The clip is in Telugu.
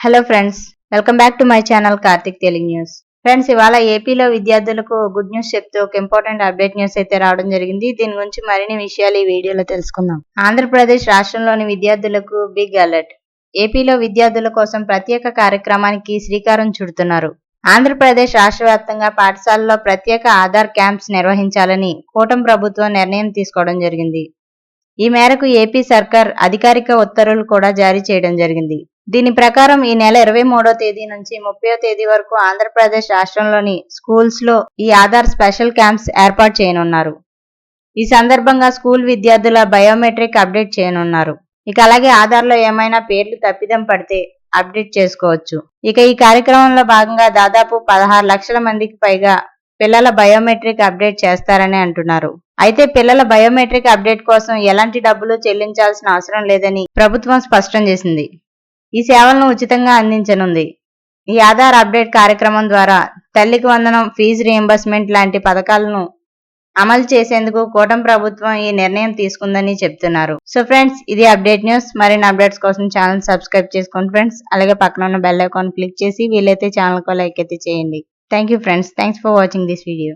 Hello friends, welcome back to my channel Karthik Telugu news. Friends, ఇవాళ ఏపీలో విద్యార్థులకు గుడ్ న్యూస్ చెప్తూ ఒక ఇంపార్టెంట్ అప్డేట్ న్యూస్ అయితే రావడం జరిగింది. దీని గురించి మరిన్ని విషయాలు ఈ వీడియోలో తెలుసుకుందాం. ఆంధ్రప్రదేశ్ రాష్ట్రంలోని విద్యార్థులకు బిగ్ అలర్ట్. ఏపీలో విద్యార్థుల కోసం ప్రత్యేక కార్యక్రమానికి శ్రీకారం చుడుతున్నారు. ఆంధ్రప్రదేశ్ రాష్ట్ర వ్యాప్తంగా పాఠశాలలో ప్రత్యేక ఆధార్ క్యాంప్స్ నిర్వహించాలని కూటమి ప్రభుత్వం నిర్ణయం తీసుకోవడం జరిగింది. ఈ మేరకు ఏపీ సర్కార్ అధికారిక ఉత్తర్వులు కూడా జారీ చేయడం జరిగింది. దీని ప్రకారం ఈ నెల 23వ తేదీ నుంచి 30వ తేదీ వరకు ఆంధ్రప్రదేశ్ రాష్ట్రంలోని స్కూల్స్ లో ఈ ఆధార్ స్పెషల్ క్యాంప్స్ ఏర్పాటు చేయనున్నారు. ఈ సందర్భంగా స్కూల్ విద్యార్థుల బయోమెట్రిక్ అప్డేట్ చేయనున్నారు. ఇక అలాగే ఆధార్ లో ఏమైనా పేర్లు తప్పిదం పడితే అప్డేట్ చేసుకోవచ్చు. ఇక ఈ కార్యక్రమంలో భాగంగా దాదాపు 16 లక్షల మందికి పైగా పిల్లల బయోమెట్రిక్ అప్డేట్ చేస్తారని అంటున్నారు. అయితే పిల్లల బయోమెట్రిక్ అప్డేట్ కోసం ఎలాంటి డబ్బులు చెల్లించాల్సిన అవసరం లేదని ప్రభుత్వం స్పష్టం చేసింది. ఈ సేవలను ఉచితంగా అందించనుంది. ఈ ఆధార్ అప్డేట్ కార్యక్రమం ద్వారా తల్లికి వందనం, ఫీజు రీయింబర్స్మెంట్ లాంటి పథకాలను అమలు చేసేందుకు కూటమి ప్రభుత్వం ఈ నిర్ణయం తీసుకుందని చెప్తున్నారు. సో ఫ్రెండ్స్, ఇది అప్డేట్ న్యూస్. మరిన్ని అప్డేట్స్ కోసం ఛానల్ సబ్స్క్రైబ్ చేసుకోండి ఫ్రెండ్స్. అలాగే పక్కన ఉన్న బెల్ ఐకాన్ క్లిక్ చేసి వీలైతే ఛానల్ కు లైక్ అయితే చేయండి. Thank you friends. Thanks for watching this video.